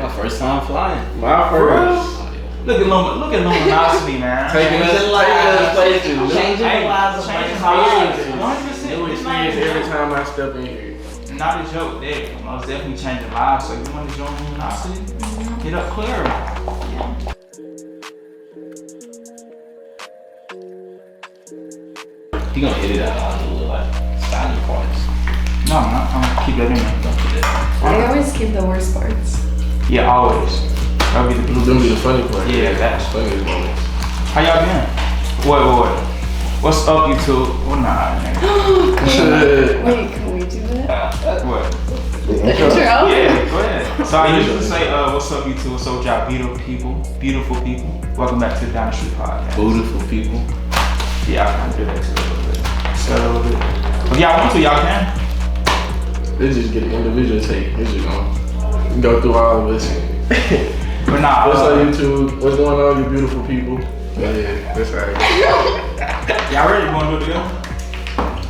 My first time flying. My first. Look at Luminosity, man. Taking us places. Changing the lives of changing lives. 100%. New experience every time I step in here. Not a joke, there. Most definitely changing lives. So if you want to join Luminosity, hit up Clara. He gonna edit out all the little like styling parts. No, I'm gonna keep that in there. Don't put that. I always keep the worst parts. Yeah, always. That'll be the blue. Them be the funny part. Yeah, that's funny moments. How y'all been? Wait. What's up, YouTube? Well, nah, nigga. Wait, can we do that? What? The intro? Yeah, go ahead. So I usually say, what's up, YouTube? What's up, y'all beautiful people? Welcome back to the Down the Street Podcast. Beautiful people. Yeah, I kind of do that too a little bit. So a little bit. If y'all want to, y'all can. Let's just get an individual take. Let's just go through all of us. But nah, what's up, YouTube? What's going on, you beautiful people? Yeah, that's how it goes. Y'all ready? You want to do it together?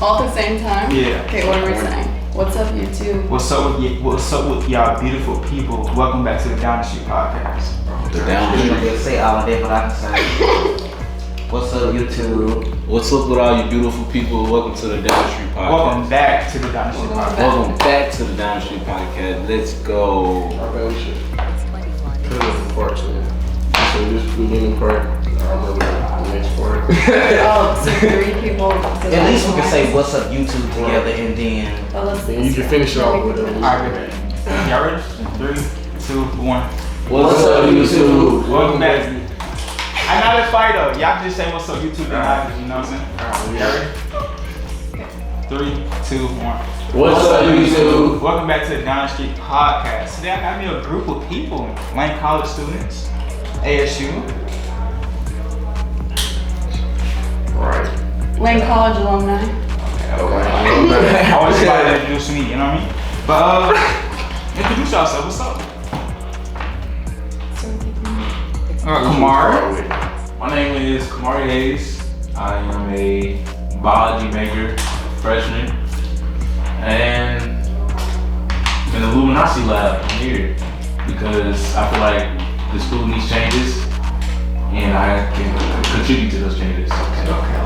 All at the same time? Yeah. Okay, what are we saying? What's up, YouTube? What's up with y'all beautiful people? Welcome back to the Down the Street Podcast. The down I'm gonna say all of that, but I can say, what's up, YouTube? What's up with all you beautiful people? Welcome to the Down the Street Podcast. Welcome back to the Down the Street Podcast. Welcome back to the Down the Street Podcast. Let's go. I bet we should cut it in part two. So this beginning part, I'll remember the next part. Oh, so 3 people. At least we can say what's up, YouTube together, and then. Then you can finish it off with it. Alright, y'all ready? 3, 2, 1. What's up, YouTube? Welcome back. I'm not a fighter. Y'all can just say what's up, YouTube. You know what I'm saying? Y'all ready? 3, 2, 1. What's up, YouTube? Welcome back to the Down the Street Podcast. Today I got me a group of people, Lane College students, ASU. Right. Lane College alumni. I always somebody that introduce me, you know what I mean? But introduce yourself. What's up? Kamar. My name is Kamar Hayes. I am a biology major, freshman, and in the Luminosity lab, I'm here because I feel like the school needs changes and I can contribute to those changes. Okay, I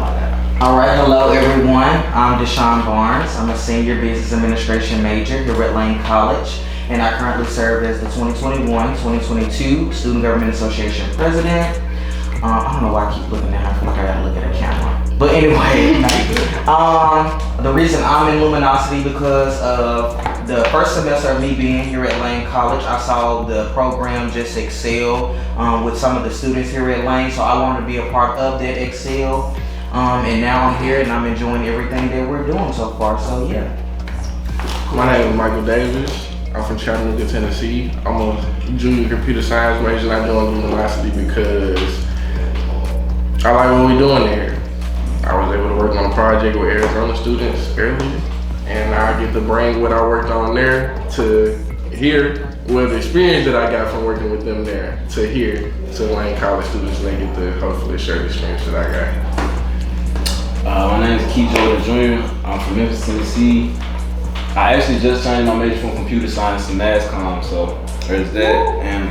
like that. Alright, hello everyone. I'm Deshawn Barnes. I'm a senior business administration major here at Lane College, and I currently serve as the 2021-2022 Student Government Association President. I don't know why I keep looking at her. I feel like I gotta look at a camera. But anyway, the reason I'm in Luminosity because of the first semester of me being here at Lane College, I saw the program just excel with some of the students here at Lane, so I wanted to be a part of that excel. And now I'm here and I'm enjoying everything that we're doing so far, so yeah. My name is Michael Davis. I'm from Chattanooga, Tennessee. I'm a junior computer science major and I joined Luminosity because I like what we're doing there. I was able to work on a project with Arizona students earlier, and I get to bring what I worked on there to here, well, the experience that I got from working with them there to here, to Lane College students, and they get to hopefully share the experience that I got. My name is Keith Jordan Jr. I'm from Memphis, Tennessee. I actually just changed my major from computer science to mass comm, so there's that. And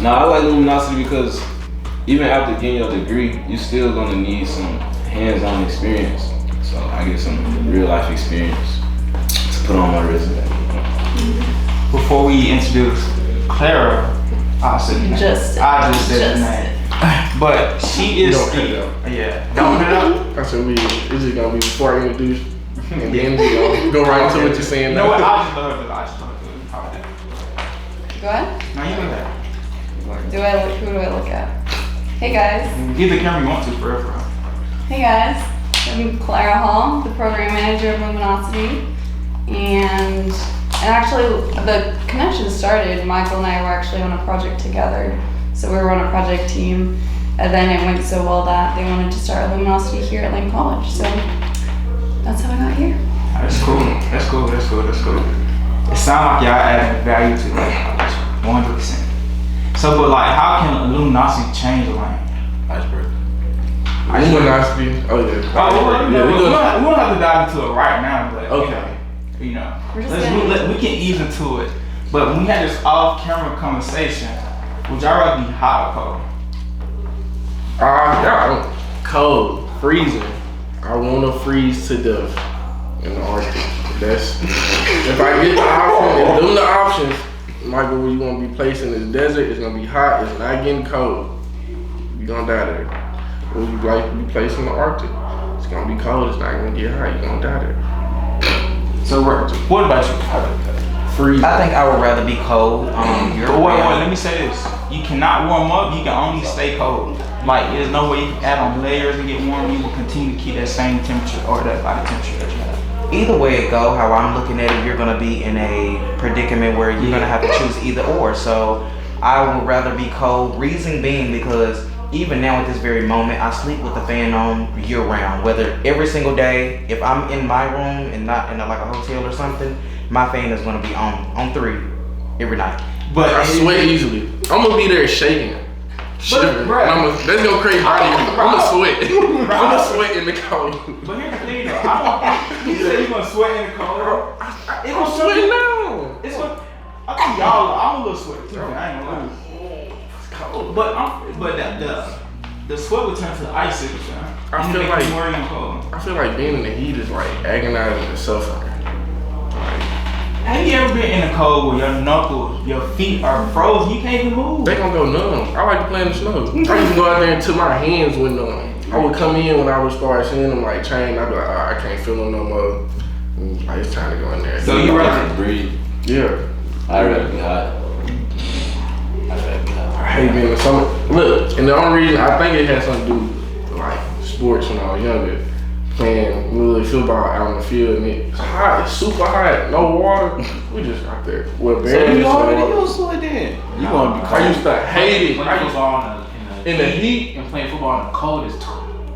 no, I like Luminosity because even after getting your degree, you're still gonna need some hands-on experience. So I get some real life experience to put on my resume. Before we introduce Clara, I said the name. I just said the name. But she is Don't cut it out. Yeah. Don't cut it out? I said it's just gonna be before I introduce, and then we go right into what you're saying. You know what? I just love it. Go ahead. No, you do that. Who do I look at? Hey guys. Get the camera you want to, forever. Hey guys. I'm Clara Hall, the program manager of Luminosity. And actually the connection started, Michael and I were actually on a project together. So we were on a project team, and then it went so well that they wanted to start Luminosity here at Lane College. So that's how I got here. That's cool. It sounds like y'all adding value to Lane College, 100%. So, but like, how can Luminosity change Lane? Iceberg. Luminosity. Oh yeah. We don't have to dive into it right now, but okay. You know, We're just we can ease into it. But when we had this off-camera conversation, would y'all rather be hot or cold? Yeah, cold, freezing. I want to freeze to death in the Arctic. That's if I get the option. If them the options, Michael, where you want to be placed in the desert, it's gonna be hot. It's not getting cold. You gonna die there. Or you like to be placed in the Arctic? It's gonna be cold. It's not gonna get hot. You gonna die there. So, what about you? Freezing. I think I would rather be cold. Wait, let me say this. You cannot warm up, you can only stay cold. Like, there's no way you can add on layers and get warm. You will continue to keep that same temperature or that body temperature that you have. Either way it go, how I'm looking at it, you're gonna be in a predicament where you're gonna have to choose either or. So I would rather be cold. Reason being because even now at this very moment, I sleep with the fan on year round. Whether every single day, if I'm in my room and not in like a hotel or something, my fan is gonna be on 3 every night. But I sweat easily. I'm gonna be there shaking. Shivering. That's gonna create body heat. I'm gonna sweat. I'm gonna sweat in the cold. But here's the thing though, you said you're gonna sweat in the cold. I'm sweating now. It's what I think y'all. I'm a little sweaty too. I ain't gonna lie. It's cold. But the sweat would turn to icicles. I feel like being in the heat is like agonizing and suffering. Have you ever been in the cold where your knuckles, your feet are frozen? You can't even move. They gonna go numb. I like to play in the snow. I used to go out there until my hands went numb. I would come in when I would start seeing them like change. I'd be like, I can't feel them no more. And, like, it's time to go in there. So you rather breathe? Yeah. I'd rather be hot. I hate being in the summer. Look, and the only reason I think it has something to do with like sports when I was younger. Playing really football out in the field and it's hot, it's super hot, no water. We just out there. Well, So you already used to it then. You gonna be cold. I used to hate it. Playing football in the heat and playing football in the cold is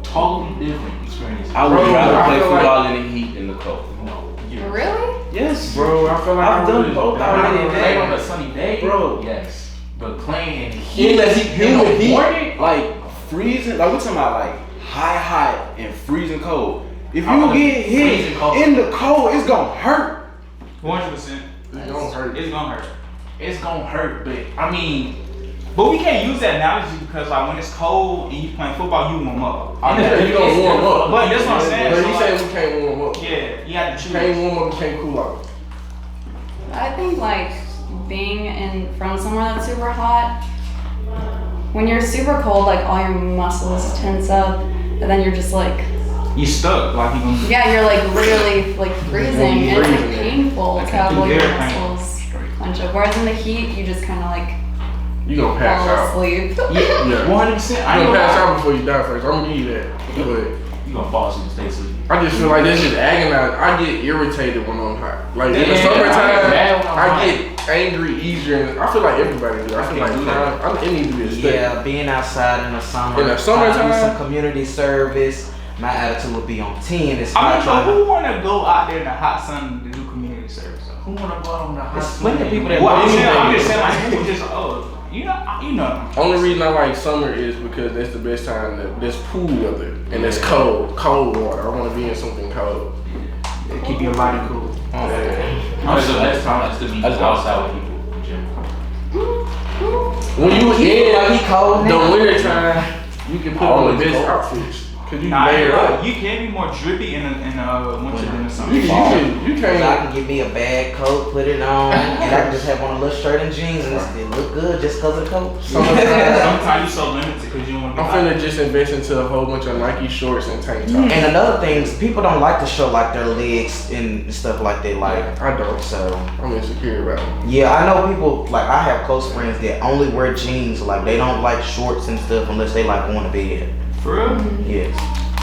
totally different experience. I would rather play football in the heat than the cold. No. Really? Yes, bro, I feel like I've done both already. Playing on a sunny day, Bro. Yes, but playing in the heat, In the heat, morning, like freezing, like we're talking about like hot and freezing cold. If you I'm get hit freezing cold. in the cold, it's gonna hurt. 100%. it's gonna hurt. It's gonna hurt. it's gonna hurt. But I mean, but we can't use that analogy because like when it's cold and you playing football, you warm up. You gonna warm up. But that's what I'm saying. But So, you like, saying we can't warm up. yeah, you have to You choose. can't warm up, you can't cool off. I think like being from somewhere that's super hot, when you're super cold, like all your muscles tense up, and then you're just like, You stuck, like you gonna. yeah, you're like literally like freezing, and it's like painful to have all your Very painful. muscles clench up. Whereas in the heat, you just kind of like You gonna pass fall out. asleep. Yeah. 100%. You gonna pass out before you die first. I'm gonna give you that. But you gonna fall asleep and stay asleep. I just feel like this is agonizing. I get irritated when I'm hot. Like in the Yeah, summertime, mad when I'm I hot. get angry easier. And I feel like everybody do. I feel like it needs to be a step. Yeah, being outside in the summer, In the summertime? trying to do some community service, my attitude would be on 10. It's I not mean, but trying who to. wanna go out there in the hot sun to do community service? Who wanna go out on the hot There's sun? plenty of people that Well, want I'm just to. saying, like, who would just, you know. Only reason I like summer is because that's the best time. There's pool weather and it's cold water. I want to be in something cold. Keep your body cool. That's the best time to be outside with people in general. When you in Like he cold the now. winter time, you can put on the best outfits because you Nah, can layer up. you can be more drippy in the winter than the summer. You I can't. can get me a bad coat, put it on, and I can just have on a little shirt and jeans, and it look good just cause of the coat. Summertime. Sometimes you're so limited because you don't want to be I'm hot. finna just invest into a whole bunch of Nike shorts and tank tops. And another thing is people don't like to show like their legs and stuff like that. Like, I don't. so I'm insecure about it. yeah, I know people like I have close friends that only wear jeans. Like they don't like shorts and stuff unless they like going to bed. For real? Yes,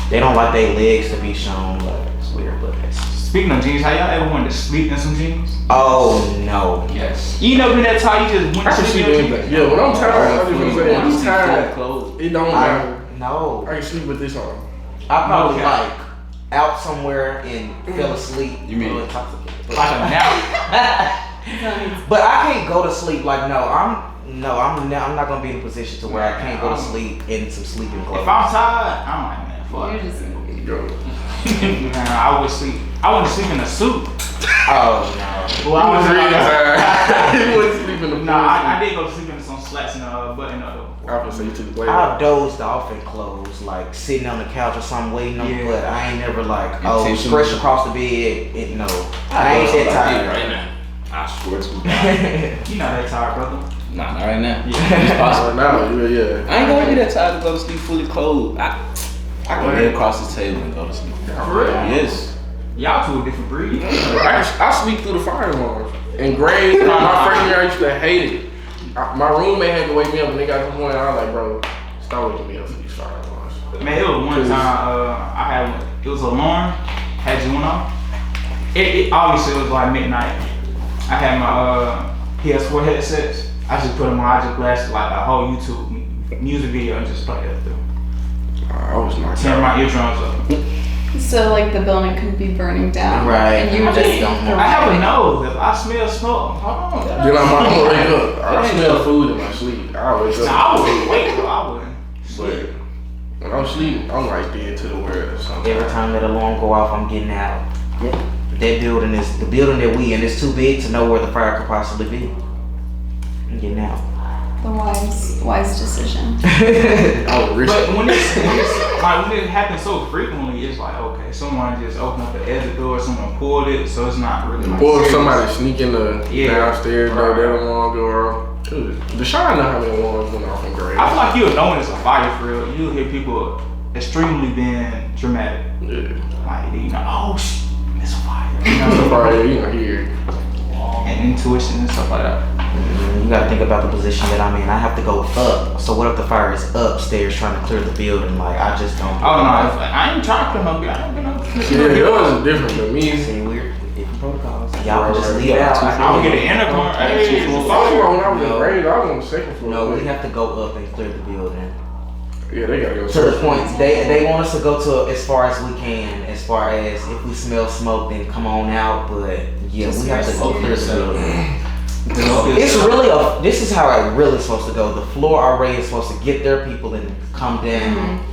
they don't like their legs to be shown. Like it's weird, but Speaking of jeans, how y'all ever wanted to sleep in some jeans? oh no. Yes. You never been that tired, you just went I to can sleep sleep in your anything. jeans? Yeah, when I'm tired, I just want to say, You I'm see tired. full clothes. It don't matter. No, I can sleep with this on. I probably Okay. like out somewhere and fell asleep. You mean- a little intoxicated. But- Like a nap. But I can't go to sleep. Like I'm not gonna be in a position to where I can't go to sleep in some sleeping clothes. If I'm tired, I'm like, man, You're fuck. just Go. Man, I would sleep. I wouldn't sleep in a suit. Oh no. Well, I was He wasn't sleeping in the No, I did go to sleep in some slacks and button up. I was gonna say you took the blade. I've dozed off in clothes, like sitting on the couch or something waiting on Yeah. but I ain't never like, Intentionally. stretched across the bed. No. I ain't that tired. right now. I swear to God. You're not that tired, brother. Nah, not right now. Yeah. It's possible. Now, yeah. I ain't gonna be that tired to go to sleep fully clothed. I can lay across the table and go to sleep. For real? Yes. Y'all two a different breed. I sleep through the fire alarms. In grade, my freshman year, I used to hate it. My roommate had to wake me up when they got to the point. I was like, bro, stop waking me up for these fire alarms. Man, it was one time I had one. It was an alarm. Had you one on? It obviously was like midnight. I had my PS4 headsets. I just put them on. I just blasted like a whole YouTube music video and just played it through. I was not. Turn my eardrums up. So like the building could be burning down. Right. And you I just just don't know. I have a nose. If I smell smoke, hold on. Then I'm gonna wake up. I smell food in my sleep. I wake Nah, up. I wouldn't wait, bro. I wouldn't. But when I'm sleeping, I'm like dead to the world or something. Every time that alarm go off, I'm getting out. That building is the building that we in. It's too big to know where the fire could possibly be. I'm getting out. The wise decision. I would risk But it. when it happens so frequently, it's like, okay, someone just opened up the exit door, someone pulled it, so it's not really like Or if serious. somebody sneaking the Yeah. downstairs door, Right. that alarm go off. Dude, Deshawn know how many alarms went off in grade. I feel like you'll know when it's a fire for real. You'll hear people extremely being dramatic. Yeah. Like, you know, oh, it's a fire. You So know, far, you know, here. and intuition and stuff like that. You gotta think about the position that I'm in. I have to go up. So what if the fire is upstairs trying to clear the building? Like I just don't. Oh no, it's like, I ain't trying to clear no building. I ain't been up. Yeah, yours is different than me. See, weird. Different protocols. Y'all can just leave it out. I don't get an intercom. Hey, it's a When fire. I was in grade, I was on the second floor. No, we have to go up and clear the building. Yeah, they gotta go To the point, they want us to go to as far as we can. As far as if we smell smoke, then come on out. But yeah, we have to go clear the building. It's really this is how it really supposed to go. The floor RA is supposed to get their people and come down,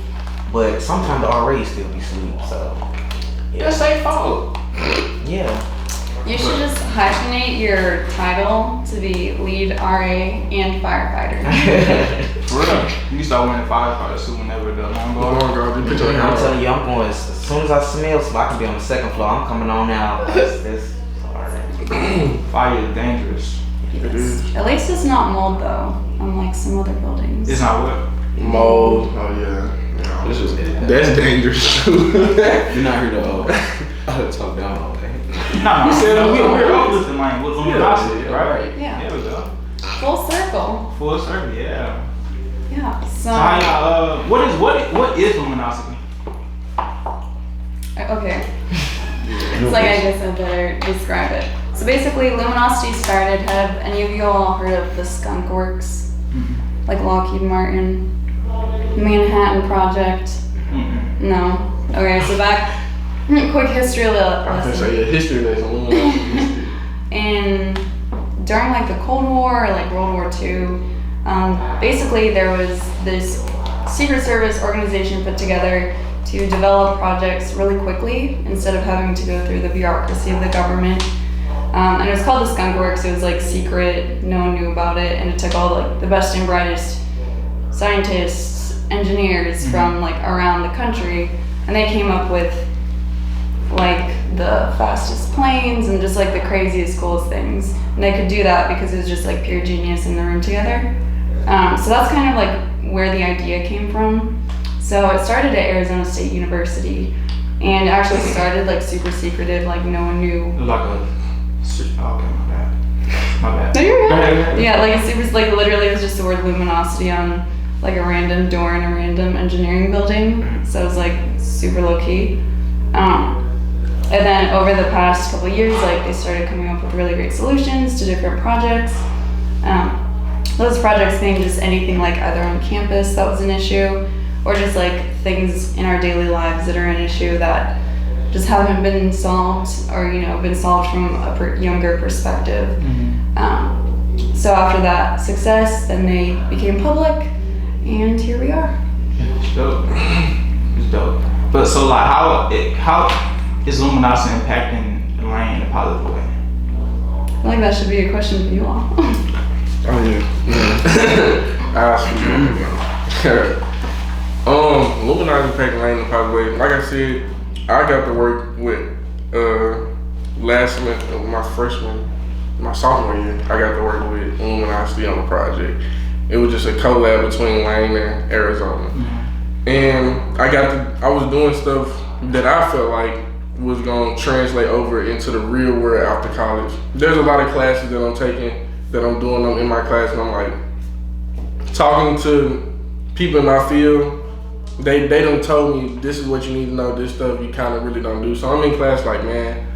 but sometimes the RAs still be asleep. So That's their fault. yeah, You should just hyphenate your title to be lead RA and firefighter. For real. You can start winning firefighters soon whenever the alarm goes off. Just put your I'm hand telling you, I'm going as soon as I smell smoke. I can be on the second floor. I'm coming on out. This Fire is dangerous. It is. At least it's not mold though, unlike some other buildings. It's not what? Mold. Oh yeah. This was That's dangerous too. You're not here to talk down all day. No, You said we're uplifting line with Luminosity, Yeah, right? Yeah. There we go. Full circle. Full circle, yeah. Yeah. So So how y'all, what is Luminosity? okay. It's like I guess I better describe it. So basically, Luminosity started. Have any of you all heard of the Skunk Works? Like Lockheed Martin, Manhattan Project? No. Okay, so back. Quick history I was gonna lesson. say history lesson. History. And during like the Cold War or like World War II, basically there was this Secret Service organization put together to develop projects really quickly instead of having to go through the bureaucracy of the government. And it was called the Skunk Works. It was like secret, no one knew about it, and it took all like the best and brightest scientists, engineers from like around the country, and they came up with like the fastest planes and just like the craziest, coolest things. And they could do that because it was just like pure genius in the room together. So that's kind of like where the idea came from. So it started at Arizona State University, and it actually started like super secretive, like no one knew. It was like a, okay, my bad. My bad. No, you're Go good. ahead. Yeah, like super, like literally it was just the word Luminosity on like a random door in a random engineering building. So it was like super low key. And then over the past couple of years, like they started coming up with really great solutions to different projects. Those projects being just anything like either on campus that was an issue, or just like things in our daily lives that are an issue that just haven't been solved, or been solved from a younger perspective. So after that success, then they became public, and here we are. It's dope. It's dope. But so like how is Luminosity impacting the lane, the positive way? I feel like that should be a question for you all. Oh yeah. I see. Luminosity impacting Lane in a positive way. Like I said, I got to work with last semester, my sophomore year. I got to work with Luminosity on the project. It was just a collab between Lane and Arizona, and I was doing stuff that I felt like was gonna translate over into the real world after college. There's a lot of classes that I'm taking, that I'm doing them in my class, and I'm like talking to people in my field. They done told me this is what you need to know. This stuff you kind of really don't do. So I'm in class like, man,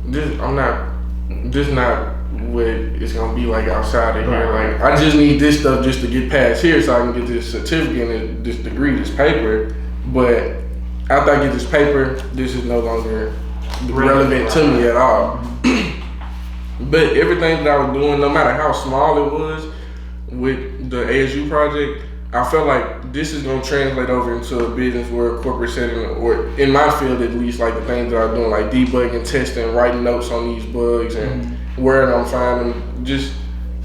this not what it's gonna be like outside of here. Like I just need this stuff just to get past here, so I can get this certificate and this degree, this paper. But after I get this paper, this is no longer relevant to me at all. But everything that I was doing, no matter how small it was, with the ASU project, I felt like this is gonna translate over into a business world, corporate setting, or in my field at least, like the things that I'm doing, like debugging, testing, writing notes on these bugs, and where I'm finding, just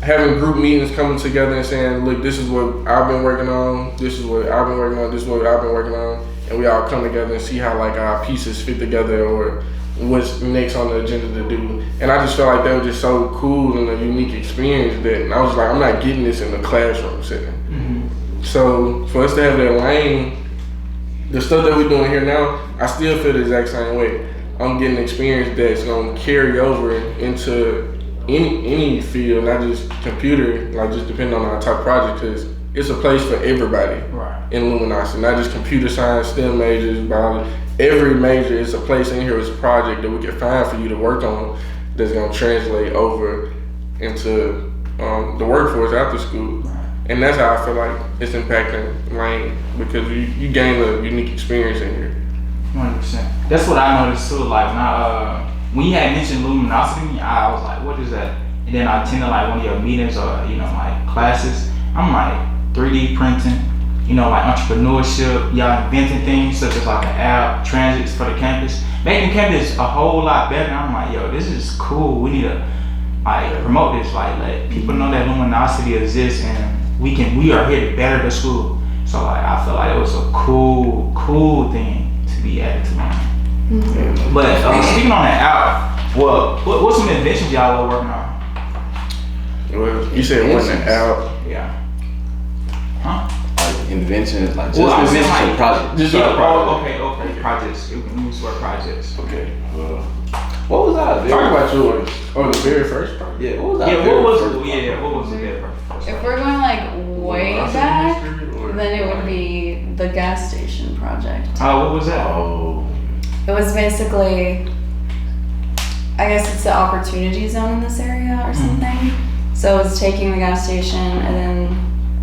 having group meetings, coming together and saying, look, this is what I've been working on, this is what I've been working on, this is what I've been working on, and we all come together and see how like our pieces fit together or what's next on the agenda to do. And I just felt like that was just so cool and a unique experience that I was like, I'm not getting this in the classroom setting. So for us to have that lane, the stuff that we're doing here now, I still feel the exact same way. I'm getting experience that's gonna carry over into any field, not just computer, like just depending on our type of project, because it's a place for everybody in Luminosity, not just computer science, STEM majors, biology. Every major is a place in here, is a project that we can find for you to work on that's gonna translate over into the workforce after school. And that's how I feel like it's impacting Lane, because you gain a unique experience in here. 100%. That's what I noticed too. Like when you had mentioned Luminosity, I was like, what is that? And then I attended like one of your meetings or like classes. I'm like 3D printing, like entrepreneurship, y'all inventing things such as like an app, transits for the campus, making campus a whole lot better. And I'm like, yo, this is cool. We need to like promote this, like let people know that Luminosity exists and we are here to better the school. So like I feel like it was a cool thing to be added to mine. But speaking on that app, what's some inventions y'all are working on? Well, you said one out. Yeah. Like inventions, like just I was inventions saying, or like, projects. Just okay. Projects. We can use for projects. Okay. What was that? Talk about yours. Oh, the very first project. Yeah. What was that? What was the very first? If we're going like way back, then it would be the gas station project. What was that? Oh. It was basically, I guess it's the opportunity zone in this area or something. So it's taking the gas station and then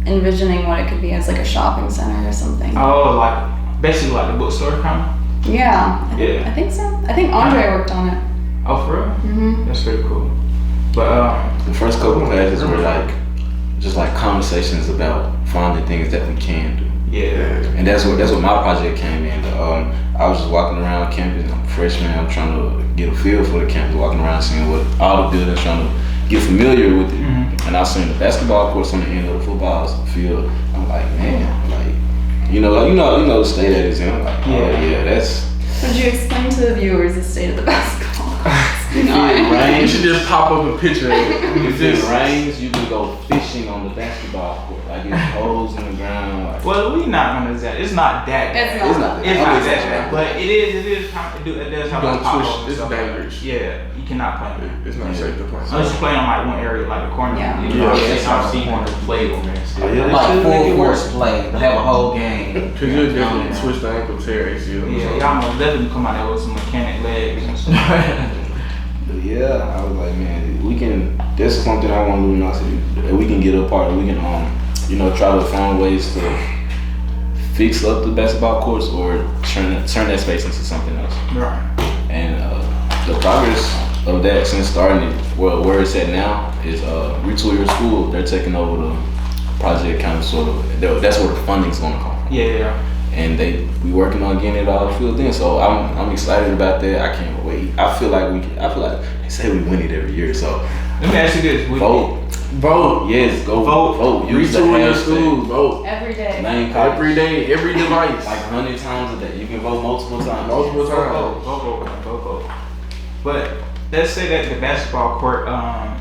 envisioning what it could be as like a shopping center or something. Oh, like basically like the bookstore kind of? Yeah. Yeah. I think so. I think Andre worked on it. Oh, for real? Mm-hmm. That's pretty cool. But the first couple of classes were like just like conversations about finding things that we can do. Yeah. And that's what my project came in. I was just walking around campus. I'm a freshman. I'm trying to get a feel for the campus, walking around seeing what all the buildings, trying to get familiar with it. And I seen the basketball courts on the end of the football field. I'm like, man, like you know the state that it's in. I'm like, that's. Would you explain to the viewers the state of the basketball courts? If it rains, You should just pop up a picture. if it rains, you can go fishing on the basketball court. Like it's holes in the ground. Like, well, we not gonna say it's not that bad. It's not. It's not that bad, but it does have Don't a pop push. up and It's stuff. dangerous. Yeah, you cannot play it. It's not safe to play. Unless you play on like one area, like the corner. Yeah. I've seen one play on there. Like full force play, to have a whole game. Cause you'll definitely twist the ankle, tear ACL. Yeah, y'all most definitely come out there with some mechanic legs and stuff. But yeah, I was like, man, we can. This is something I want Luminosity. That we can get a part of. We can, try to find ways to fix up the basketball courts or turn that space into something else. Right. And the progress of that since starting it, where it's at now is Retool Your School. They're taking over the project, kind of sort of. That's where the funding's gonna come from. Yeah. and we working on getting it all filled in. So I'm excited about that. I can't wait. I feel like they say we win it every year. So Let me ask you this. vote. Yes, Go vote. Use the Retool your hashtag. school. Vote. Every day. Name college. Every day, every device. Like 100 times a day. You can vote multiple times. Multiple times. Go. But let's say that the basketball court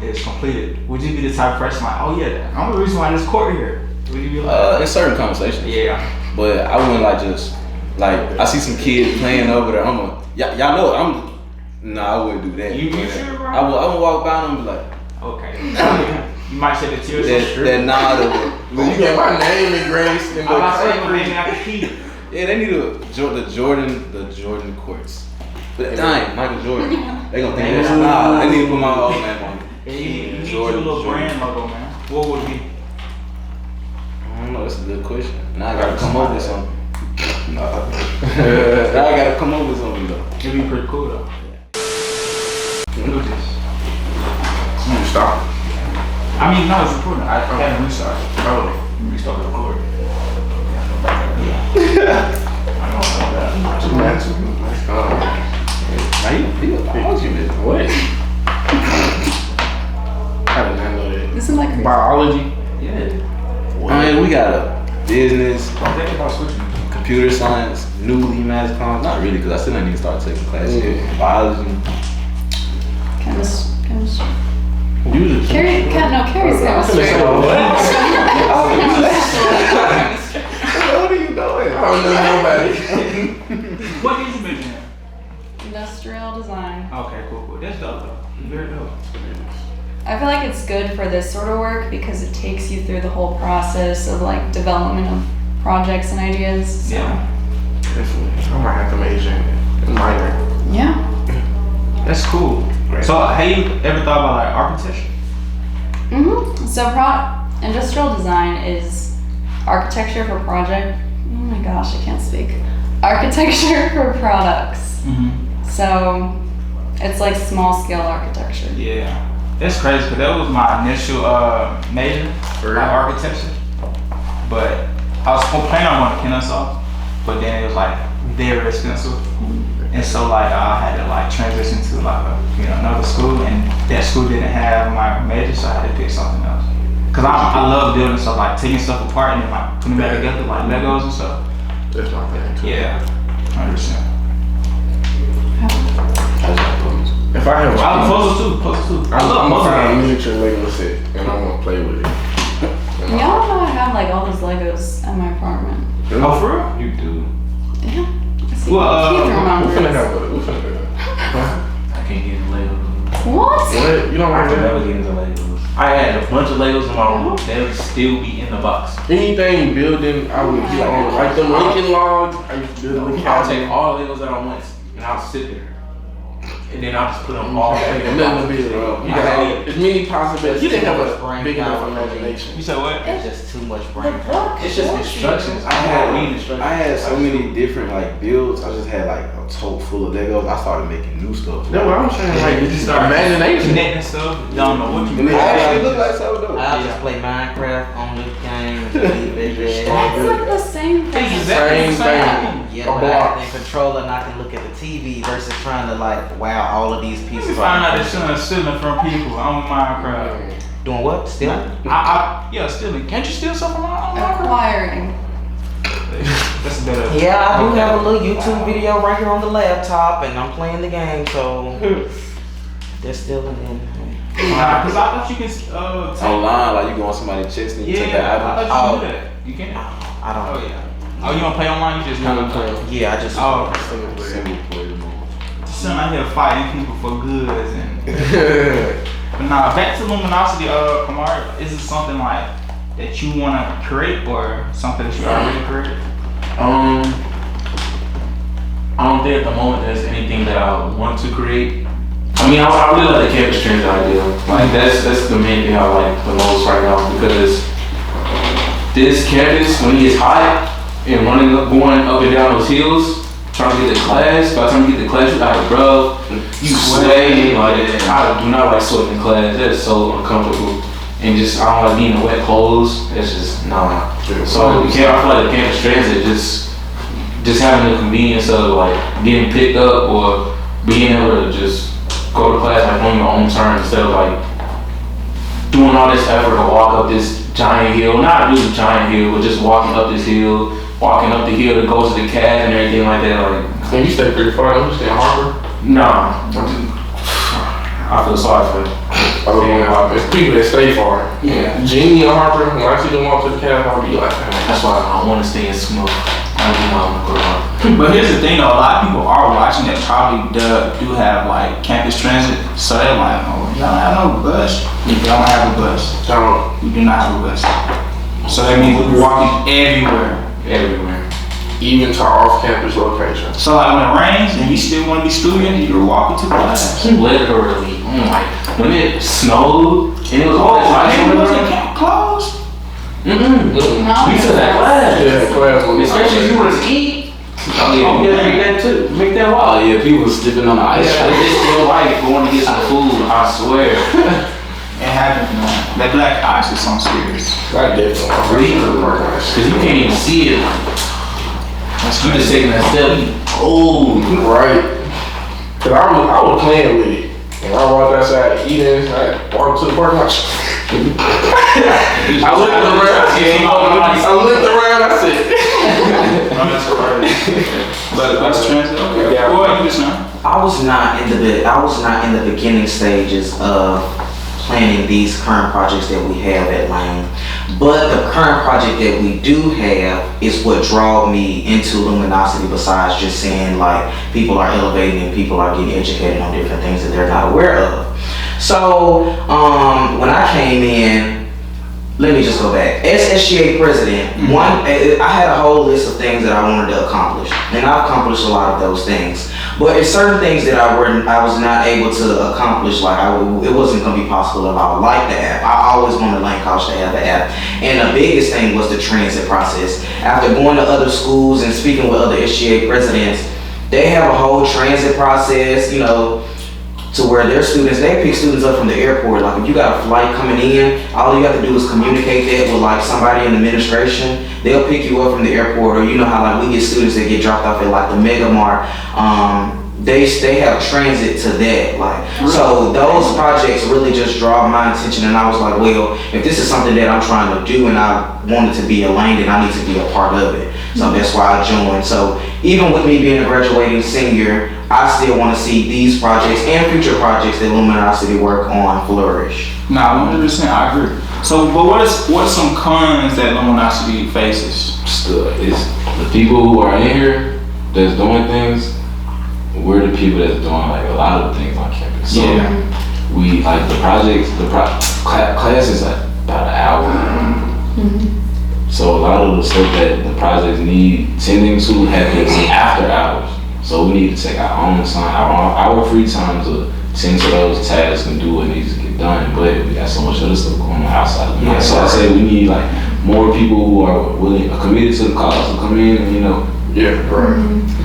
is completed. Would you be the type of person like, oh yeah, I'm the reason why this court here? Would you be like, In certain conversations. yeah. But I wouldn't like just like I see some kids playing over there. Y'all know I wouldn't do that. You But sure, bro? I would walk by them and be like Okay. You might say the tears. that nod of You get my name and grace and I'm not saying the maybe I can keep. yeah, they need the Jordan courts. But dang, Michael Jordan. They gonna think that's nah. They need to put my old name on it. You need your little brand logo, man. What would it be? I don't know. That's a good question. Now I gotta come up with something. Now I gotta come up with something though. It'd be pretty cool though. Look at this. You stop. I mean, no, it's recording. I had to restart. Oh. Restart the record. How you feel? How's you been? What? I did not know that. Isn't that crazy? Biology? Yeah. I mean, we got a business, I'm thinking about switching. computer science, newly mass comm. Not really, because I still ain't even started taking classes yet. Biology. Chemistry. You just Carrie's chemistry. What are you doing? I don't know nobody. What did you mention? Industrial design. Okay, cool. That's dope though. Very dope. I feel like it's good for this sort of work because it takes you through the whole process of like development of projects and ideas. So. Yeah. Definitely. I might have to major in minor. Yeah. That's cool. So, have you ever thought about like architecture? So industrial design is architecture for project. Oh my gosh, I can't speak. Architecture for products. So it's like small scale architecture. Yeah. That's crazy because that was my initial major, like architecture. But I was planning on going to Kennesaw, but then it was like very expensive. And so like I had to like transition to like another school, and that school didn't have my major, so I had to pick something else. Cause I love building stuff, like taking stuff apart and then like putting it back together, like Legos and stuff. That's my thing too. Yeah, 100%. If I have I love puzzles too. I love I'm gonna find a puzzles. miniature Lego set and I'm gonna play with it. Y'all know I have like all those Legos at my apartment. Oh, for real? You do. Yeah. See, Well, Keith We remembers. finna have a, we finna do that. I can't get Legos. What? What? You don't I like can that? never get into Legos. I had a bunch of Legos in my room. They'll still be in the box. Anything building, I would get on. Like them Lincoln logs, I used to build Lincoln I'll take cabin. all the Legos that I want and I'll sit there. And then I'll just put them all back in the Nothing box. to build. You I got had- as many possibilities. You didn't have a Brain big enough power. imagination. You said what? It's just too much brain power. It's just instructions. I had read instructions. I had so many different like builds. I just had like a tote full of Legos. I started making new stuff. That's what I'm saying. Like You it's just start imagination. connecting stuff. Don't know what you And it do. actually looked like sourdough. I'll just play Minecraft on the game and leave it there. That's like the same thing. It's exactly the Same same. Yeah, A but I block. can control it and I can look at the TV versus trying to like wow all of these You pieces. can find out that Sean stealing from people on Minecraft. Doing what? Still? Yeah, stealing. Can't you steal stuff from Minecraft? Acquiring. That's a better. Yeah, I do have a little YouTube video right here on the laptop and I'm playing the game, so they're still in there. Nah, cause I thought you can take. Online, like you go on somebody's chest and you take that Yeah, I item. thought you could do that. You can. I Oh don't. yeah. Oh, you don't play online? You just Kind kind of of. play. Yeah, I just. Oh, Single player mode. son out here fighting people for goods and. But nah, back to Luminosity, Kamari, is it something like that you want to create or something that you already created? I don't think at the moment there's anything that I want to create. I mean, I really like the campus trends idea. Like that's the main thing I like the most right now because this campus, when it gets hot and going up and down those hills, trying to get to class. By the time you get to class, you're like, bro, you sweating. Like, I do not like sweating in class. That's so uncomfortable. And just, I don't like being in wet clothes. It's just, nah. So, I feel like the campus transit just just having the convenience of like getting picked up or being able to just go to class like on your own terms instead of like doing all this effort to walk up this giant hill, not really giant hill, but just walking up this hill, walking up the hill to go to the cab and everything like that. Like, And you stay pretty far. Don't you stay in Harper? nah, I feel sorry for it. Oh, yeah. It's people that stay far. Yeah. Jeannie and Harper, when I see them walk to the cab, I'll be like, That's why I don't want to stay in smoke. I don't want to go out. But here's the thing though, a lot of people are watching that probably do have like campus transit, so they're like, oh, y'all don't have no bus. You don't have a bus. We do not have a bus. So that means we're walking everywhere. even to off-campus locations. So like when it rains and you still want to be student, you're walking to class. Literally, like when it snowed and it was all that ice on the wasn't ground. closed. We took that class. Yeah, class. Especially if you want to eat. Oh yeah, you gotta make that too. Make that Oh wild. yeah, people slipping on the ice. Yeah, they still like going to get some food, I swear. It happened, man. That black ice is something serious. I definitely. Cause you can't even see it. You just taking that step. Oh, Right. Cause I was playing with it. And I walked outside eating, I walked to the parking lot. I looked around, I said. That's crazy. But bus transit, okay. Yeah. Boy, you just know. I was not in the beginning stages of planning these current projects that we have at Lane. But the current project that we do have is what drew me into Luminosity, besides just seeing like people are elevating and people are getting educated on different things that they're not aware of. So when I came in, let me just go back. As SGA president, I had a whole list of things that I wanted to accomplish, and I've accomplished a lot of those things. But it's certain things that I was not able to accomplish. Like it wasn't going to be possible if I would like the app. I always wanted Lane College to have the app, and the biggest thing was the transit process. After going to other schools and speaking with other SGA presidents, they have a whole transit process, you know, to where their students, they pick students up from the airport. Like if you got a flight coming in, all you have to do is communicate that with like somebody in administration. They'll pick you up from the airport, or you know how like we get students that get dropped off at like the Mega Mart. They have transit to that, like so those projects really just draw my attention, and I was like, well, if this is something that I'm trying to do and I want it to be a lane, then I need to be a part of it. So that's why I joined. So even with me being a graduating senior, I still want to see these projects and future projects that Luminosity work on flourish. Nah, 100%, I agree. So, but what are some cons that Luminosity faces? It's the people who are in here that's doing things. We're the people that's doing like a lot of things on campus. So we like the projects, class is like about an hour. So a lot of the stuff that the projects need tending to happens after hours. So we need to take our own time, our free time to tend to those tasks and do what needs to get done. But we got so much other stuff going on outside of that. So I say we need like more people who are willing, committed to the cause to come in and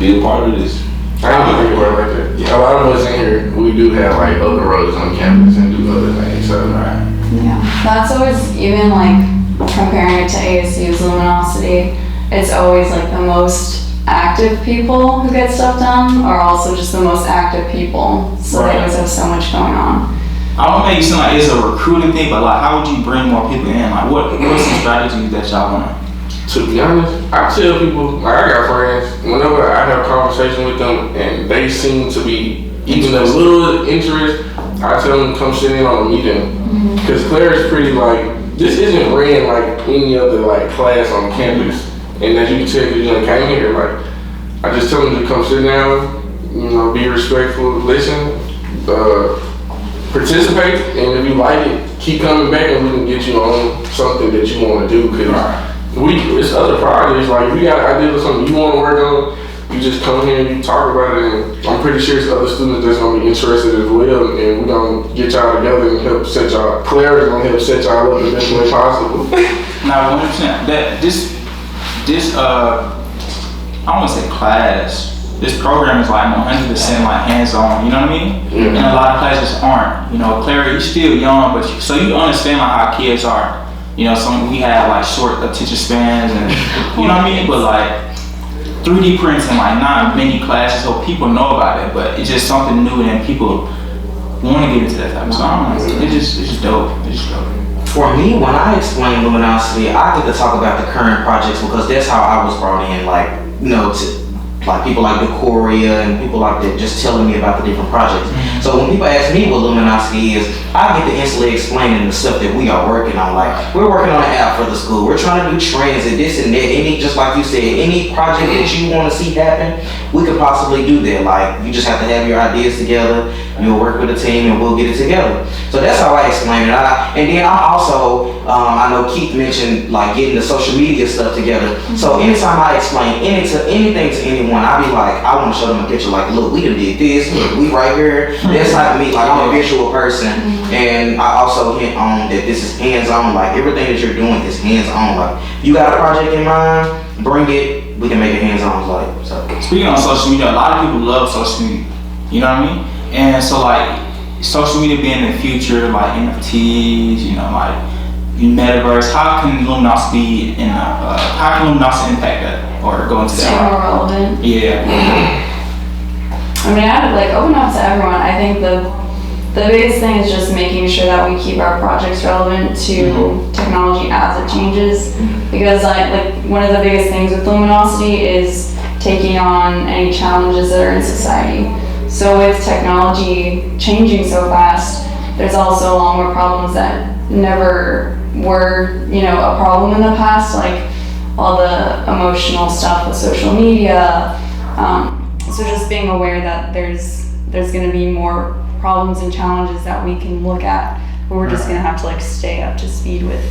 be a part of this. I don't think we're like that. Yeah, a lot of us in here, we do have like other roles on campus and do other things. So Yeah, that's always, even like comparing it to ASU's Luminosity, it's always like the most active people who get stuff done are also just the most active people. So they always have so much going on. I don't make it seem like it's a recruiting thing, but like how would you bring more people in? Like what's some strategies that y'all want? to be honest, I tell people, like I got friends, whenever I have a conversation with them and they seem to be even a little interest, I tell them to come sit in on a meeting. Because Clara's pretty like, this isn't ran like any other like class on campus. And as you can tell, because you came here, like, I just tell them to come sit down, you know, be respectful, listen, participate, and if you like it, keep coming back and we can get you on something that you want to do. Because it's other projects, like if you got an idea of something you want to work on, you just come here and you talk about it, and I'm pretty sure there's other students that's going to be interested as well, and we're going to get y'all together and help set y'all, Clara's going to help set y'all up the best way possible. Now, 100%, that this I don't want to say class, this program is like 100% like hands-on, you know what I mean? And a lot of classes aren't. You know, Clara, you're still young, but so you understand like how kids are. You know, we have like short attention spans and, you know what I mean? But like, 3D printing, like not many classes, so people know about it, but it's just something new and people want to get into that type of stuff. It's just dope. It's just dope. For me, when I explain Luminosity, I get to talk about the current projects because that's how I was brought in, like, you know, to like people like Decoria and people like that just telling me about the different projects. So when people ask me what Luminosity is, I get to instantly explaining the stuff that we are working on. Like, we're working on an app for the school. We're trying to do transit, this and that. Any, just like you said, any project that you want to see happen, we could possibly do that. Like, you just have to have your ideas together. You'll work with a team and we'll get it together. So that's how I explain it. And then I'm also, I know Keith mentioned like getting the social media stuff together. So anytime I explain anything to anyone, I be like, I want to show them a picture. Like, look, we done did this. Look, we right here. That's like me. Like, I'm a visual person, and I also hint on that this is hands-on. Like, everything that you're doing is hands-on. Like, you got a project in mind, bring it. We can make it hands-on. Like, so. Speaking on social media, a lot of people love social media. You know what I mean? And so like social media being in the future, like NFTs, you know, like metaverse. How can Luminosity how can Luminosity impact that or go into Stay that? more relevant. Yeah. I mean, I would like open up to everyone. I think the biggest thing is just making sure that we keep our projects relevant to technology as it changes. Because like one of the biggest things with Luminosity is taking on any challenges that are in society. So with technology changing so fast, there's also a lot more problems that never were, you know, a problem in the past, like all the emotional stuff with social media. So just being aware that there's going to be more problems and challenges that we can look at, but we're just going to have to like stay up to speed with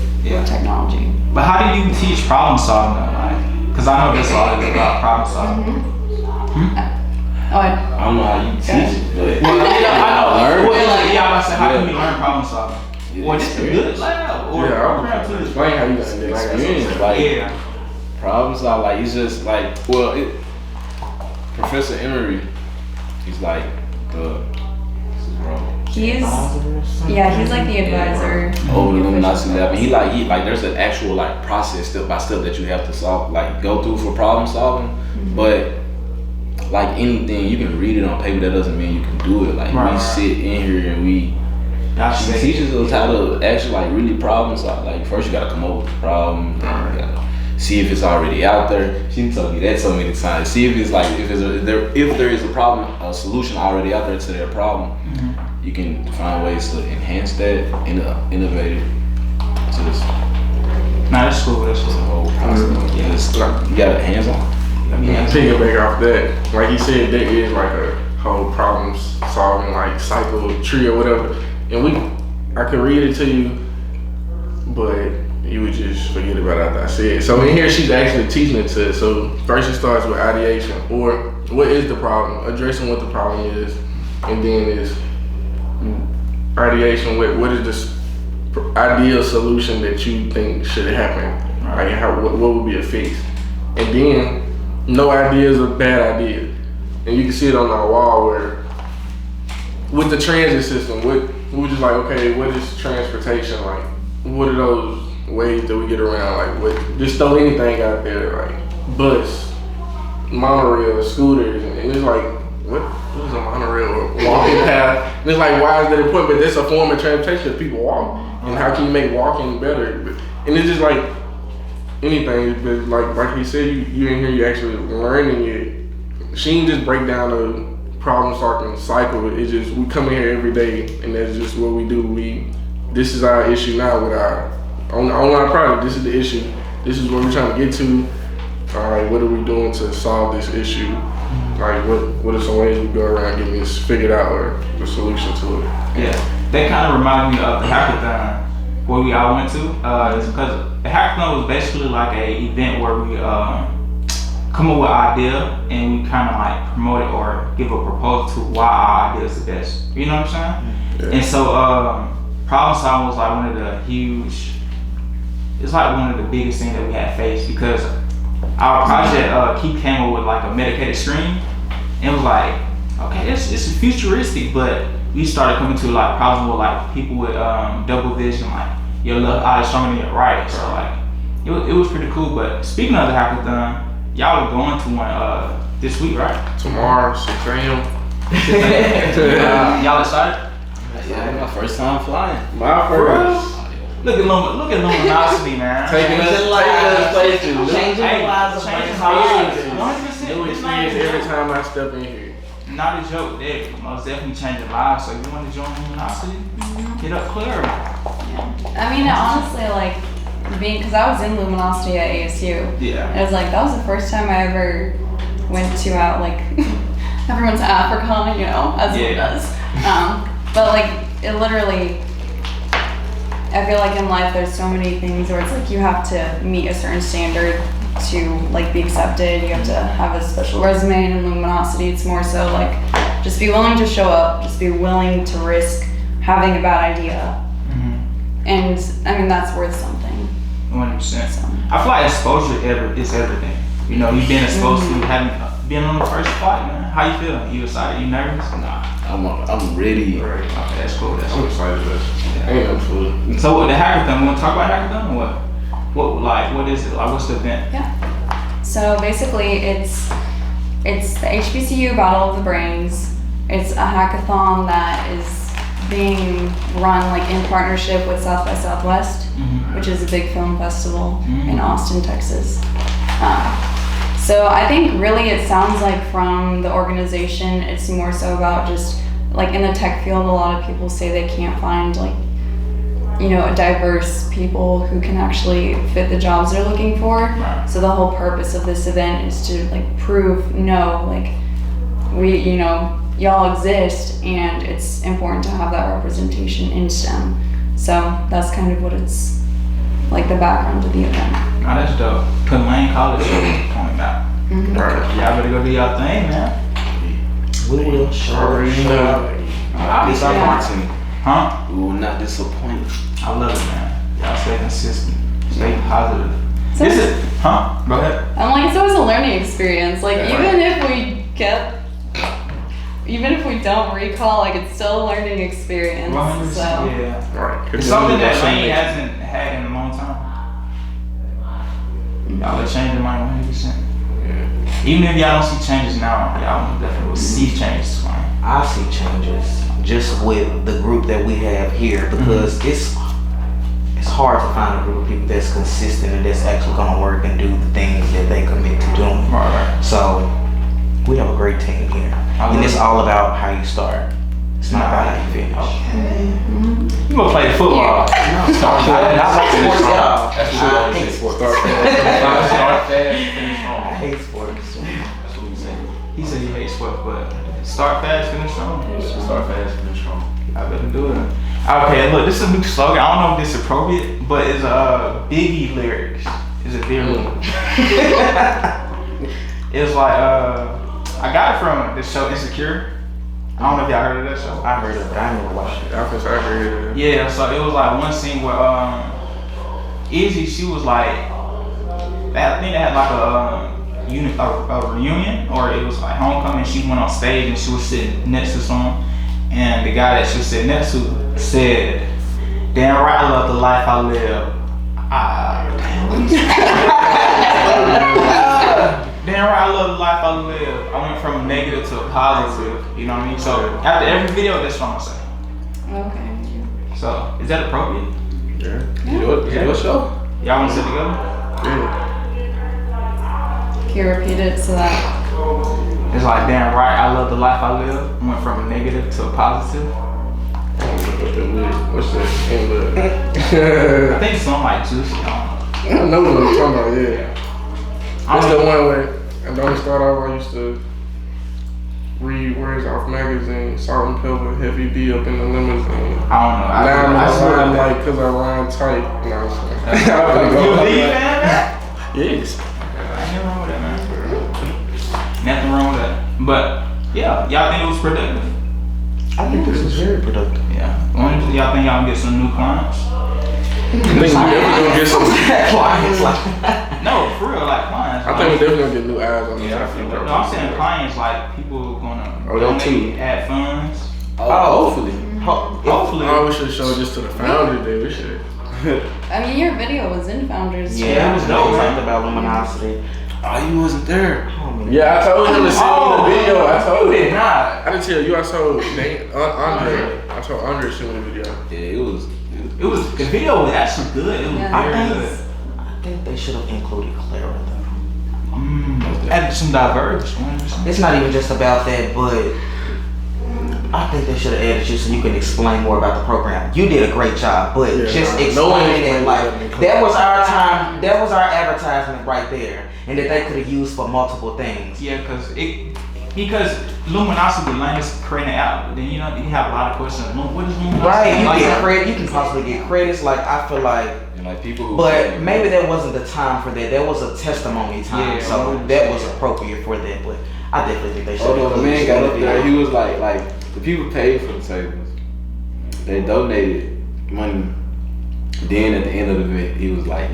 technology. But how do you teach problem solving though? Like, because I know this all is about problem solving. I don't know how you teach it, but Well, I know. learn. Well, I said, how can we learn problem solving? Well, this is a good lab or program too. Explain how you got the Experience, like problem solve, like it's just like Professor Emery, he's like the He's like the advisor. Oh, the Luminosity lab, and he like there's an actual like process step by step that you have to solve, like go through for problem solving, but like anything, you can read it on paper. That doesn't mean you can do it. Like we sit in here and she teaches us how to actually like really problem solve. Like first you gotta come up with the problem, then you gotta see if it's already out there. She told me that so many times. See if it's like if there is a problem, a solution already out there to their problem. You can find ways to enhance that, innovate it. So it's that's cool. That's a cool. whole process. You got hands on. Piggyback off that, like he said, there is like a whole problem solving like cycle tree or whatever, and I could read it to you, but you would just forget about it after I said it. So in here, she's actually teaching it to us. So first it starts with ideation, or what is the problem, addressing what the problem is, and then is ideation. What is this ideal solution that you think should happen? Like what would be a fix, and then. No idea is a bad idea. And you can see it on our wall where, with the transit system, we're just like, okay, what is transportation like? What are those ways that we get around? Like, just throw anything out there, like bus, monorail, scooters, and it's like, what is a monorail or walking path? And it's like, why is that important? But that's a form of transportation that people walk. And how can you make walking better? And it's just like, anything, but like he said, you in here, you actually learning it. She didn't just break down the problem solving cycle. It's just we come in here every day, and that's just what we do. This is our issue now with our online product. This is the issue. This is what we're trying to get to. All right, what are we doing to solve this issue? Like what are some ways we go around getting this figured out or the solution to it? Yeah, that kind of reminded me of the hackathon where we all went to. It's because the hackathon was basically like a event where we come up with an idea and we kind of like promote it or give a proposal to why our idea is the best. You know what I'm saying? Yeah. And so problem solving was like one of the it's like one of the biggest things that we had faced because our project Keith came up with like a medicated screen and it was like, okay, it's futuristic, but we started coming to like problems with like people with double vision, like your left eye is stronger than your right. So like it was pretty cool. But speaking of the hackathon, y'all are going to one this week, right? Tomorrow, 6 a.m. Y'all excited? Yeah, my first time flying. My first. Look at Luminosity, man. Taking us places. Changing Hey, lives of changing friends. lives. 100%. New It's not experience a every joke. time I step in here. Not a joke. They most definitely changing lives. So if you want to join Luminosity, hit up Clara. Yeah. I mean, it honestly, like, because I was in Luminosity at ASU. Yeah. It was like, that was the first time I ever went to out, like, everyone's Africa, you know, as it does. But, like, it literally, I feel like in life there's so many things where it's like you have to meet a certain standard to, like, be accepted. You have to have a special resume, and in Luminosity it's more so, like, just be willing to show up, just be willing to risk having a bad idea. And, I mean, that's worth something. 100%. So. I feel like exposure is everything. You know, you've been exposed to having been on the first flight, man. How you feeling? You excited? You nervous? Nah, I'm ready. Okay, that's cool. That's I'm cool. excited. Ain't no food. So with the hackathon, we want to talk about hackathon or what? What is it? Like, what's the event? Yeah. So basically, it's the HBCU Battle of the Brains. It's a hackathon that is being run like in partnership with South by Southwest, which is a big film festival in Austin, Texas. So I think really it sounds like from the organization, it's more so about just like in the tech field, a lot of people say they can't find like, you know, diverse people who can actually fit the jobs they're looking for. Right. So the whole purpose of this event is to like prove, no, like we, you know, y'all exist and it's important to have that representation in STEM. So that's kind of what it's like the background of the event. Oh, that's dope. Lane College coming back. Right. Y'all better go do y'all thing, man. We will show. Already know. Disappointing. Huh? We will not disappoint. I love it, man. Y'all stay consistent. Stay positive. So This is, huh? Go ahead. I'm like, it's always a learning experience. Like even if we don't recall, like it's still a learning experience. 100%. So Yeah. Right. It's something that Lane hasn't had in a long time. Y'all are changing mine 100%. Even if y'all don't see changes now, y'all definitely will see changes. I see changes just with the group that we have here because it's hard to find a group of people that's consistent and that's actually gonna work and do the things that they commit to doing. Right. So we have a great team here, and it's all about how you start. It's not about how you finish. You gonna play football? I like sports at all. That's what I we hate say. sports. Start fast, finish strong. I hate sports. That's what we say. He said he hates sports, but start fast, finish strong. Start fast, finish strong. I better do it. Okay, look, this is a new slogan. I don't know if this is appropriate, but it's Biggie lyrics. It's a lyric. It's like I got it from the show Insecure. I don't know if y'all heard of that show. I heard of it, but I never watched it. I heard it. Yeah, so it was like one scene where Izzy, she was like, I think they had like a reunion, or it was like homecoming. She went on stage and she was sitting next to someone, and the guy that she was sitting next to said, "Damn right, I love the life I live." Damn right, I love the life I live. I went from a negative to a positive. You know what I mean? So after every video, that's what I'm gonna say. okay. So is that appropriate? Yeah. Your show? Y'all want to sit together? Yeah. Can you repeat it so that It's like, damn right, I love the life I live. Went from a negative to a positive. What's that? I think it's something like juicy. I I know what I'm talking about, yeah. That's don't the know. one where, and don't start off, I used to read words off magazine, Salt and Pepper, Heavy D up in the limousine. I don't know. Now I swear I'm to like, cause I rhyme tight. No, I'm saying. you a big fan, man? Yes. Ain't nothing wrong with that, man. Nothing wrong with that. But yeah, y'all think it was productive? I think this is very productive. Yeah. Y'all think y'all get some new clients? I think we definitely gonna get some. Clients like No, for real, like clients. I think we definitely gonna get new eyes on the Yeah, traffic. no, I'm saying clients like people gonna Oh, them too. add funds. Hopefully. Hopefully. Oh, we should show this to the founder then. We should. I mean your video was in Founders. yeah, it was we dope, talked man. about Luminosity. Oh, you wasn't there. Yeah, I told him to send me the video. I told did him. not. I didn't tell you. I told Andre. I told Andre to send me the video. Yeah, it was. The video was actually good. It was Yeah. very good. I think they should have included Clara though. Added some diverse. It's not even just about that, but I think they should have added you so you can explain more about the program. You did a great job, but Yeah, just no one explaining it explained like it. that was our time, that was our advertisement right there, and that they could have used for multiple things. Yeah, because Luminosity Lane is creating an app, but then you have a lot of questions. What is Luminosity? Right, you Like, get credit, you can possibly get credits. Like I feel like, And like people who. but maybe that wasn't the time for that. That was a testimony time, Yeah, so that was appropriate for that. But I definitely think they should. Oh no, the man got up there. He was like the people paid for the tables. They donated money. Then at the end of the event, he was like,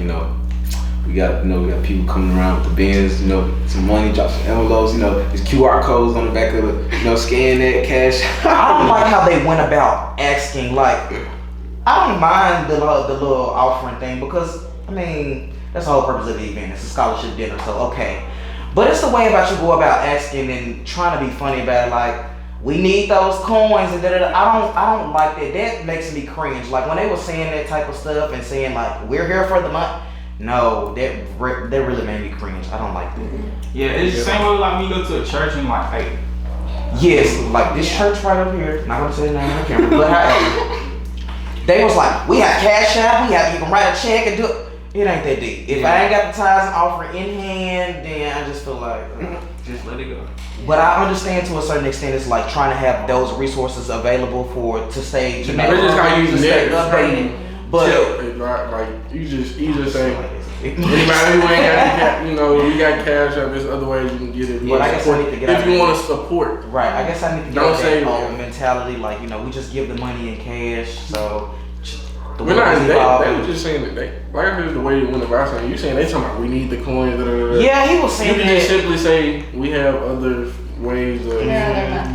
we got people coming around with the bins, some money, drop some envelopes, there's QR codes on the back of the, scan that cash. I don't like how they went about asking. Like, I don't mind the little offering thing because I mean that's the whole purpose of the event. It's a scholarship dinner, so okay. But it's the way about you go about asking and trying to be funny about it. Like, we need those coins and da da da. I don't like that. That makes me cringe. Like when they were saying that type of stuff and saying like we're here for the month. No, that really made me cringe. I don't like that. Yeah, it's the same way like when you go to a church and like, hey, yes, like this church right up here. Not gonna say the name on the camera, but however, they was like, we have cash out. You can write a check and do it. It ain't that deep. If I ain't got the tithes and offering in hand, then I just feel like just let it go. But I understand to a certain extent. It's like trying to have those resources available to stay. That's just how you stay net updated. But like you just say anybody who ain't got we got cash up. There's other ways you can get it. But I guess I need to get if you want to support. Right. I guess I need to get Don't that say whole mentality. Like we just give the money in cash. So we're not. They were just saying that like I heard the way it went about saying you saying they talking about we need the coins. Yeah, he was saying you can just simply say we have other ways of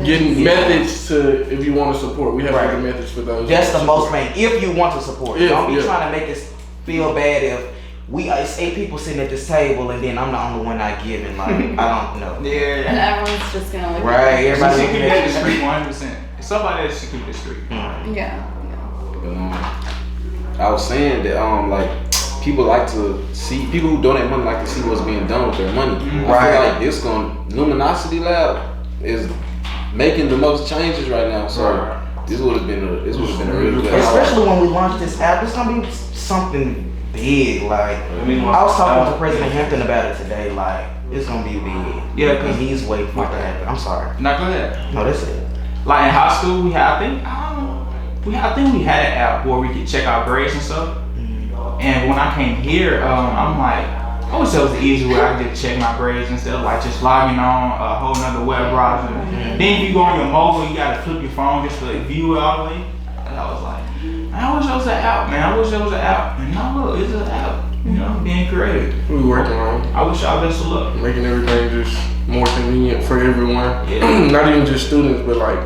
getting methods to if you want to support. We have other methods for those. That's the most main. If you want to support, don't be yeah. trying to make us feel bad if it's 8 people sitting at this table and then I'm the only one not giving. Like I don't know. Yeah. And everyone's just gonna look Right. Everybody She looking keep that at discreet 100%. Somebody else should keep discreet. Yeah. But, I was saying that like people like to see people who donate money like to see what's being done with their money. I feel like Luminosity Lab is making the most changes right now. So this would have been a really good. Especially when we launch this app, it's gonna be something big. Like I was talking to President Hampton about it today. Like it's gonna be big. Yeah, because he's waiting for it to happen. I'm sorry. Now go ahead. No, that's it. Like in high school, we had I think we had an app where we could check our grades and stuff. And when I came here, I'm like, I wish there was an easy way I could just check my grades instead of like just logging on a whole nother web browser. Then if you go on your mobile, you gotta flip your phone just to view it all the way. And I was like, I wish there was an app, man. I wish there was an app. And now look, it's an app. Being creative. We working on I wish y'all best of luck. making everything just more convenient for everyone. Yeah. Not even just students, but like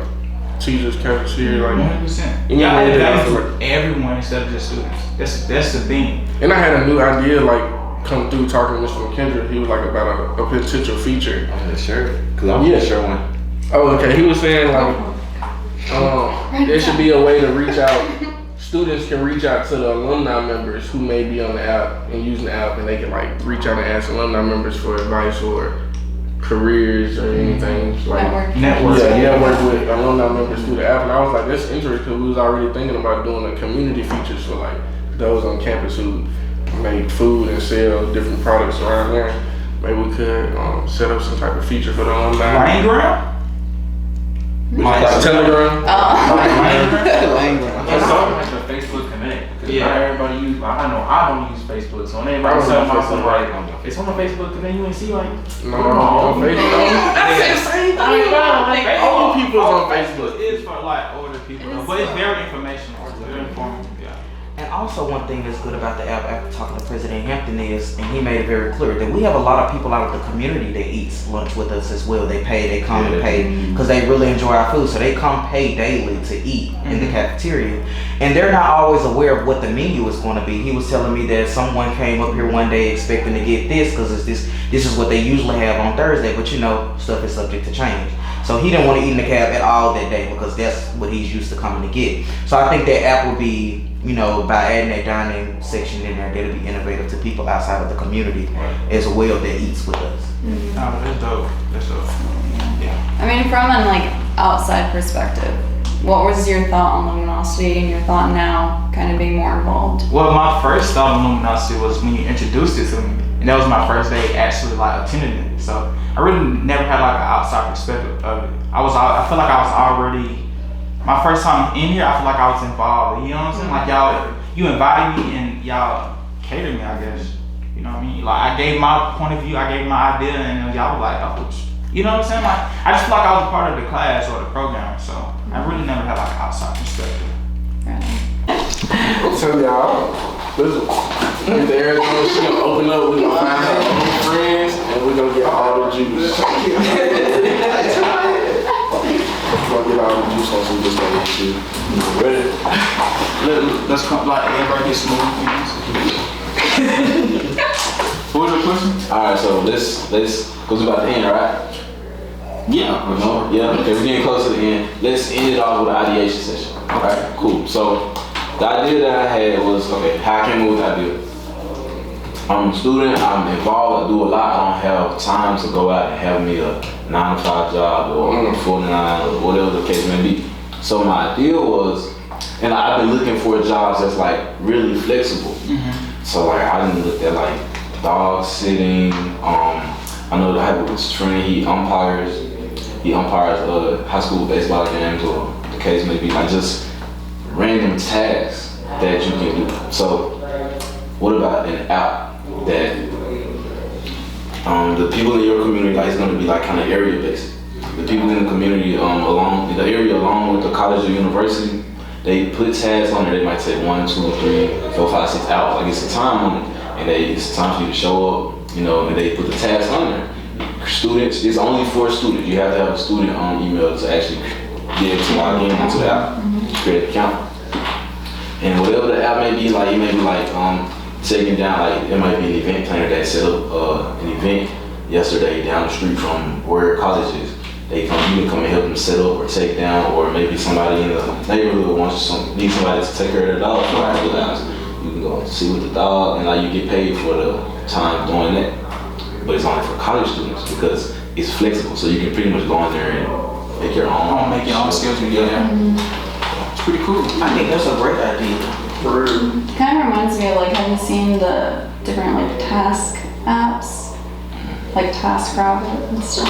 teachers, cashier, like 100%. Yeah, Y'all had yeah, that for everyone instead of just students. That's the thing. And I had a new idea like come through talking to Mr. McKendry. He was like about a potential feature. I'm the shirt because I'm the shirt one. Oh, okay. He was saying like there should be a way to reach out. Students can reach out to the alumni members who may be on the app and using the app, and they can like reach out and ask alumni members for advice or careers or anything like Network. Yeah, work with alumni members through the app. And I was like, that's interesting because we was already thinking about doing a community features for like those on campus who make food and sell different products around there. Maybe we could set up some type of feature for the alumni. Langgram? Telegram. It's something like the Facebook Connect. Because not everybody use. I know I don't use Facebook, so when everybody says myself like, it's on the Facebook Connect. You ain't see like. No, on Facebook. That's the same thing. Old people's on Facebook. It's for like older people, but it's very informational. It's very informative. Yeah. And also one thing that's good about the app after talking to President Hampton is, and he made it very clear, that we have a lot of people out of the community that eats lunch with us as well. They come and pay because they really enjoy our food. So they come pay daily to eat in the cafeteria. And they're not always aware of what the menu is going to be. He was telling me that someone came up here one day expecting to get this because this is what they usually have on Thursday, but you know, stuff is subject to change. So he didn't want to eat in the cab at all that day because that's what he's used to coming to get. So I think that app will be, you know, by adding that dining section in there, that'll be innovative to people outside of the community as well that eats with us. Oh, that's dope. That's dope. Yeah. I mean, from an like outside perspective, what was your thought on Luminosity and your thought now kind of being more involved? Well, my first thought on Luminosity was when you introduced it to me. And that was my first day actually like attending it. So I really never had like an outside perspective of it. I feel like I was already, my first time in here, I feel like I was involved. You know what I'm saying? Like y'all, you invited me and y'all catered me, I guess. You know what I mean? Like I gave my point of view, I gave my idea, and y'all were like, oh, you know what I'm saying? Like I just feel like I was a part of the class or the program. So I really never had like an outside perspective. I'm telling y'all, listen, in the Arizona, she gonna open up, we gonna find her own friends, and we gonna get all the juice. We're gonna get all the juice on some good shit. Ready? Let's come like everybody get smooth. What was your question? Alright, so let's cause we're about to end, right? Yeah. Yeah, okay, we're getting close to the end. Let's end it off with an ideation session. Alright, cool. So the idea that I had was, okay, how I came up with the idea. I'm a student, I'm involved, I do a lot, I don't have time to go out and have me a 9-to-5 job or 4-to-9 or whatever the case may be. So my idea was, and I've been looking for jobs that's like really flexible. So like I didn't look at like dog sitting, I know I have a friend, he umpires high school baseball games or the case may be, like just random tasks that you can do. So what about an app that the people in your community, like it's gonna be like kind of area based. The people in the community along the area along with the college or university, they put tasks on there. They might take 1, 2, 3, 4, 5, 6 hours. Like it's a time on it, and it's time for you to show up. You know, and they put the task on there. Students, it's only for students. You have to have a student email to actually be able to log in into the app, create an account. And whatever the app may be, like it may be like taking down, like it might be an event planner that set up an event yesterday down the street from where college is. You can come and help them set up or take down, or maybe somebody in the neighborhood needs somebody to take care of their dog. You can go and see with the dog, and like you get paid for the time doing that. But it's only for college students because it's flexible, so you can pretty much go in there and make your own. Make your own schedule. Yeah. It's pretty cool. I think that's a great idea. Kind of reminds me of like, have you seen the different like task apps? Like TaskRabbit and stuff.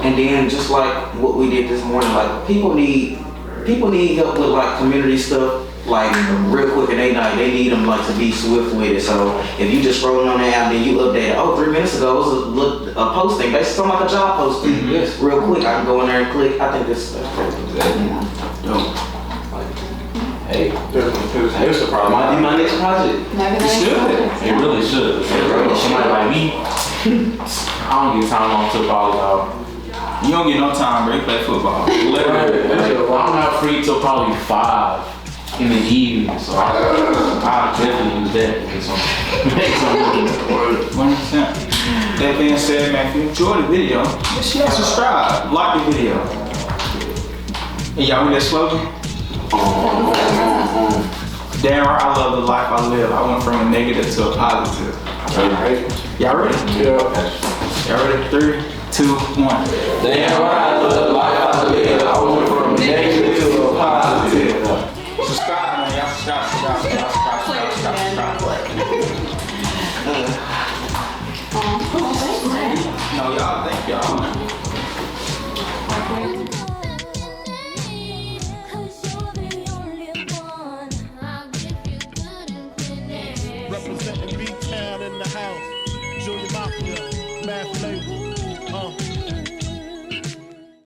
And then just like what we did this morning, like people need help with like community stuff, like real quick, and they need them like to be swift with it. So if you just scrolling on the app, then you update it. 3 minutes ago it was a posting, basically something like a job posting. Yes. Real quick, I can go in there and click. I think that's perfect. Hey, Here's the problem. might be my next project. Maybe It should. It really should. Somebody like me, I don't get time on to volleyball. You don't get no time, bro. You play football. Literally, I'm not free till probably 5 in the evening, so I'll definitely use that to make some money. 100%. That being said, man, if you enjoyed the video, make sure you subscribe, like the video. And y'all read that slogan? Damn right, I love the life I live. I went from a negative to a positive. Y'all ready? Yeah. Y'all ready? 3, 2, 1. Damn right, I love the life I live. I went from a negative to a positive. Subscribe, man. Y'all subscribe. No, y'all, thank y'all.